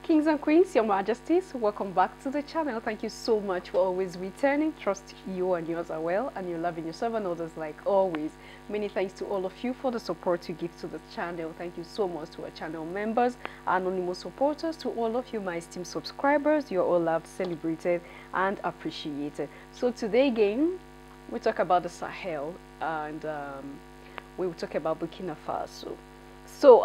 Kings and Queens, Your Majesties, welcome back to the channel. Thank you so much for always returning. Trust you and yours are well, and you're loving yourself and others like always. Many thanks to all of you for the support you give to the channel. Thank you so much to our channel members, anonymous supporters, to all of you, my esteemed subscribers. You're all loved, celebrated, and appreciated. So today again, we talk about the Sahel, and we will talk about Burkina Faso. So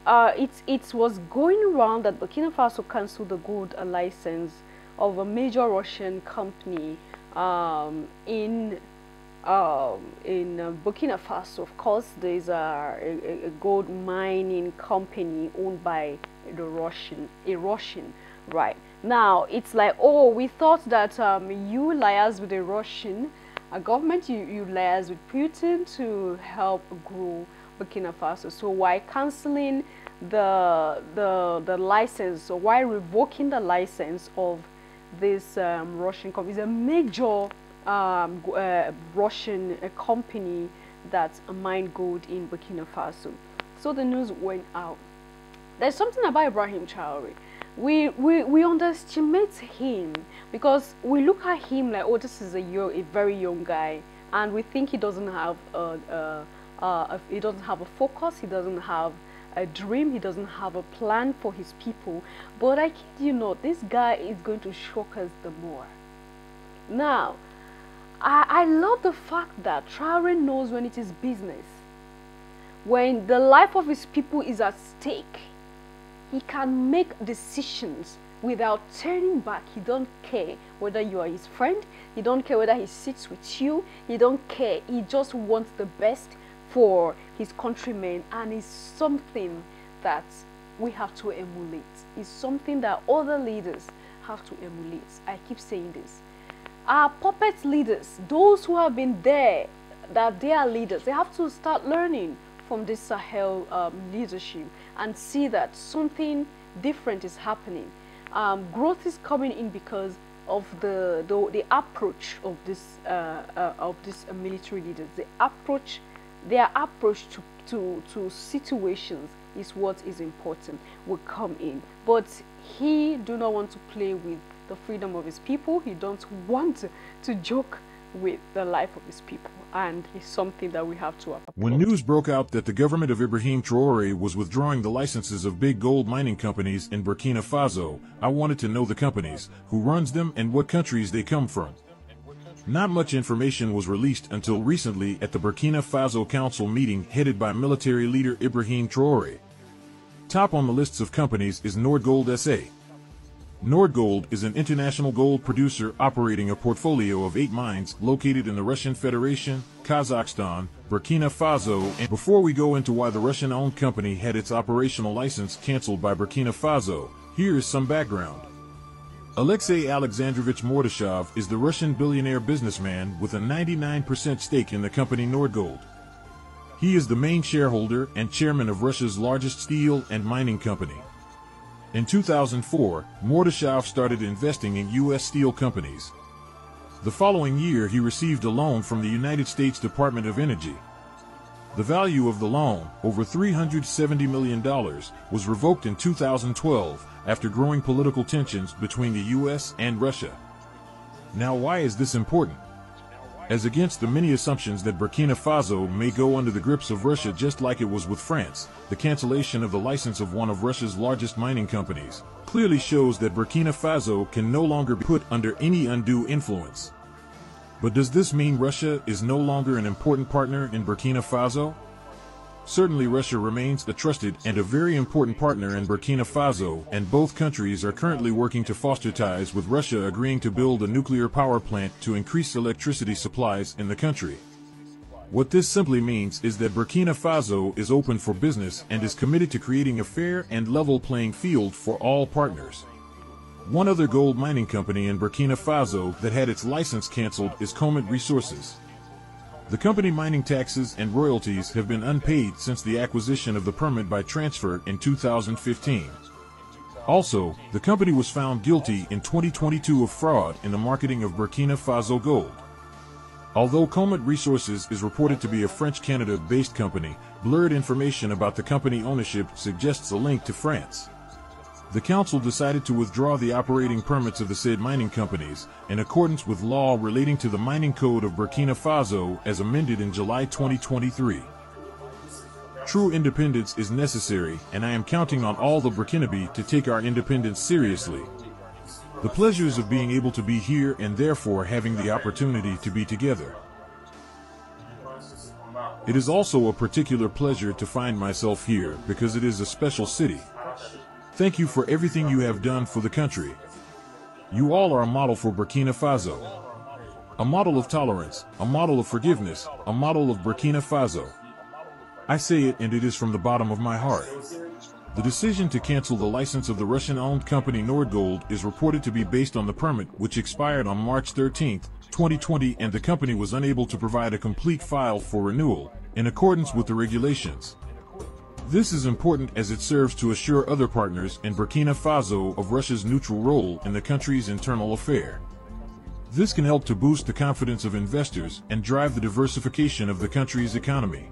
it was going around that Burkina Faso cancelled the gold license of a major Russian company in Burkina Faso. Of course, there's a gold mining company owned by a Russian, right? Now it's like, oh, we thought that you liaise with the Russian government, you liaise with Putin to help grow Burkina Faso. So why cancelling the license, or why revoking the license of this Russian company? It's a major Russian company that mine gold in Burkina Faso. So the news went out. There's something about Ibrahim Traore. We underestimate him because we look at him like, oh, this is a very young guy, and we think he doesn't have he doesn't have a focus, he doesn't have a dream, he doesn't have a plan for his people. But I kid you not, this guy is going to shock us the more. Now, I love the fact that Traore knows when it is business. When the life of his people is at stake, he can make decisions without turning back. He don't care whether you are his friend, he don't care whether he sits with you, he don't care. He just wants the best for his countrymen, and it's something that we have to emulate. It's something that other leaders have to emulate. I keep saying this. Our puppet leaders, those who have been there, that they are leaders, they have to start learning from this Sahel leadership and see that something different is happening. Growth is coming in because of the approach of this military leaders. Their approach to situations is what is important, will come in. But he do not want to play with the freedom of his people. He don't want to joke with the life of his people, and it's something that we have to applaud. When news broke out that the government of Ibrahim Traore was withdrawing the licenses of big gold mining companies in Burkina Faso, I wanted to know the companies, who runs them, and what countries they come from. Not much information was released until recently at the Burkina Faso Council meeting headed by military leader Ibrahim Traore. Top on the lists of companies is Nordgold SA. Nordgold is an international gold producer operating a portfolio of 8 mines located in the Russian Federation, Kazakhstan, Burkina Faso. And before we go into why the Russian-owned company had its operational license canceled by Burkina Faso, here is some background. Alexei Alexandrovich Mordashov is the Russian billionaire businessman with a 99% stake in the company Nordgold. He is the main shareholder and chairman of Russia's largest steel and mining company. In 2004, Mordashov started investing in U.S. steel companies. The following year, he received a loan from the United States Department of Energy. The value of the loan, over $370 million, was revoked in 2012 after growing political tensions between the U.S. and Russia. Now, why is this important? As against the many assumptions that Burkina Faso may go under the grips of Russia just like it was with France, the cancellation of the license of one of Russia's largest mining companies clearly shows that Burkina Faso can no longer be put under any undue influence. But does this mean Russia is no longer an important partner in Burkina Faso? Certainly Russia remains a trusted and a very important partner in Burkina Faso, and both countries are currently working to foster ties, with Russia agreeing to build a nuclear power plant to increase electricity supplies in the country. What this simply means is that Burkina Faso is open for business and is committed to creating a fair and level playing field for all partners. One other gold mining company in Burkina Faso that had its license canceled is Comet Resources. The company mining taxes and royalties have been unpaid since the acquisition of the permit by transfer in 2015. Also, the company was found guilty in 2022 of fraud in the marketing of Burkina Faso gold. Although Comet Resources is reported to be a French-Canada-based company, blurred information about the company ownership suggests a link to France. The council decided to withdraw the operating permits of the said mining companies in accordance with law relating to the Mining Code of Burkina Faso as amended in July 2023. True independence is necessary, and I am counting on all the Burkinabe to take our independence seriously. The pleasures of being able to be here and therefore having the opportunity to be together. It is also a particular pleasure to find myself here because it is a special city. Thank you for everything you have done for the country. You all are a model for Burkina Faso. A model of tolerance, a model of forgiveness, a model of Burkina Faso. I say it, and it is from the bottom of my heart. The decision to cancel the license of the Russian-owned company Nordgold is reported to be based on the permit which expired on March 13, 2020, and the company was unable to provide a complete file for renewal in accordance with the regulations. This is important as it serves to assure other partners in Burkina Faso of Russia's neutral role in the country's internal affair. This can help to boost the confidence of investors and drive the diversification of the country's economy.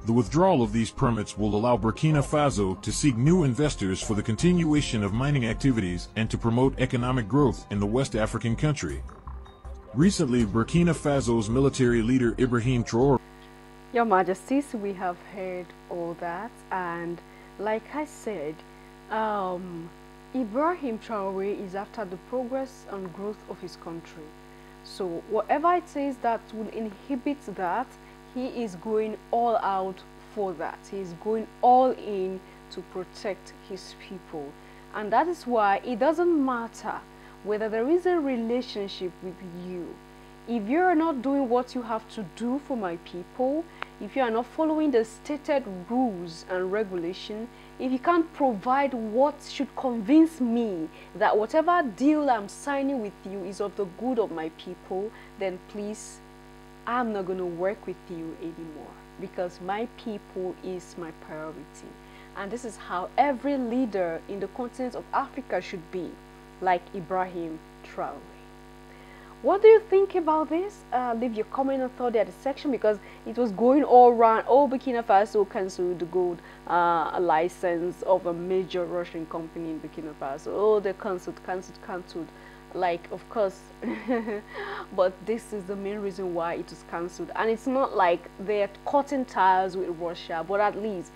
The withdrawal of these permits will allow Burkina Faso to seek new investors for the continuation of mining activities and to promote economic growth in the West African country. Recently, Burkina Faso's military leader Ibrahim Traoré. Your Majesties, we have heard all that, and like I said, Ibrahim Traoré is after the progress and growth of his country. So whatever it says that will inhibit that, he is going all out for that. He is going all in to protect his people. And that is why it doesn't matter whether there is a relationship with you. If you are not doing what you have to do for my people, if you are not following the stated rules and regulation, if you can't provide what should convince me that whatever deal I'm signing with you is of the good of my people, then please, I'm not going to work with you anymore, because my people is my priority. And this is how every leader in the continent of Africa should be, like Ibrahim Traoré. What do you think about this? Leave your comment and thought at the section, because it was going all around. Oh, Burkina Faso cancelled the gold license of a major Russian company in Burkina Faso. Oh, they cancelled. Like, of course, but this is the main reason why it was cancelled. And it's not like they're cutting ties with Russia, but at least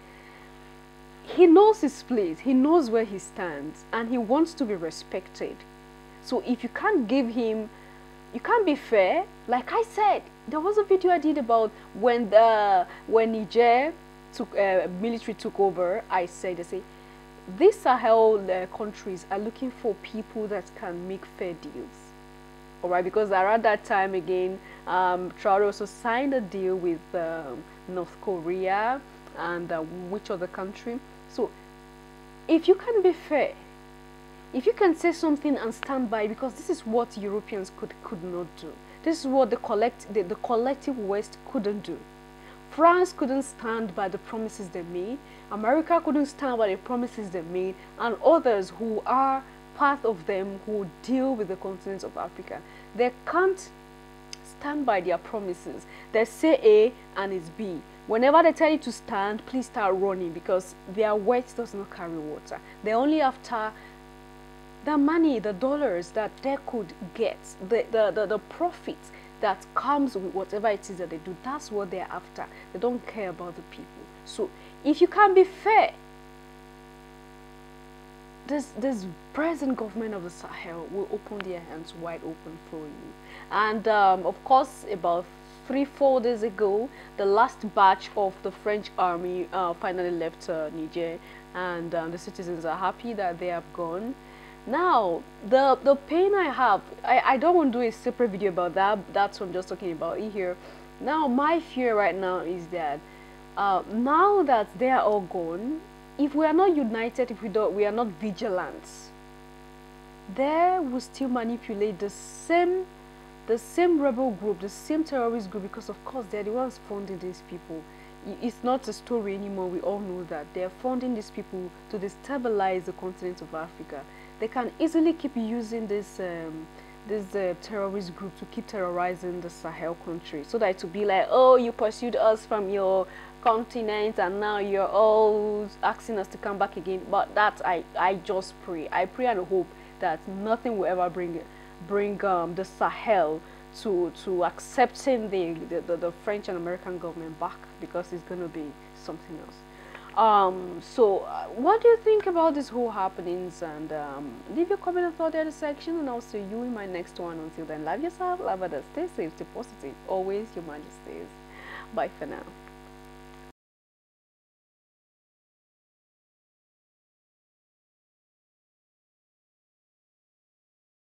he knows his place, he knows where he stands, and he wants to be respected. So if you can't give him, you can't be fair. Like I said, there was a video I did about when Niger military took over. I said, these Sahel countries are looking for people that can make fair deals. All right, because around that time again, Traoré also signed a deal with North Korea and which other country. So if you can be fair, if you can say something and stand by, because this is what Europeans could not do. This is what the collective West couldn't do. France couldn't stand by the promises they made. America couldn't stand by the promises they made, and others who are part of them who deal with the continent of Africa. They can't stand by their promises. They say A and it's B. Whenever they tell you to stand, please start running, because their words does not carry water. They're only after the money, the dollars that they could get, the profits that comes with whatever it is that they do. That's what they're after. They don't care about the people. So if you can't be fair, this present government of the Sahel will open their hands wide open for you. And of course, about 3-4 days ago, the last batch of the French army finally left Niger, and the citizens are happy that they have gone. Now, the pain I have, I don't want to do a separate video about that. That's what I'm just talking about here. Now, my fear right now is that now that they are all gone, if we are not united, if we are not vigilant, they will still manipulate the same rebel group, the same terrorist group, because of course they're the ones funding these people. It's not a story anymore. We all know that they're funding these people to destabilize the continent of Africa. They can easily keep using this terrorist group to keep terrorizing the Sahel country, so that it will be like, oh, you pursued us from your continent, and now you're all asking us to come back again. But that I just pray. I pray and hope that nothing will ever bring the Sahel to accepting the French and American government back, because it's gonna be something else. So what do you think about this whole happenings? And leave your comment and thought in the section, and I'll see you in my next one. Until then, love yourself, love others, stay safe, stay positive, always your majesties. Bye for now.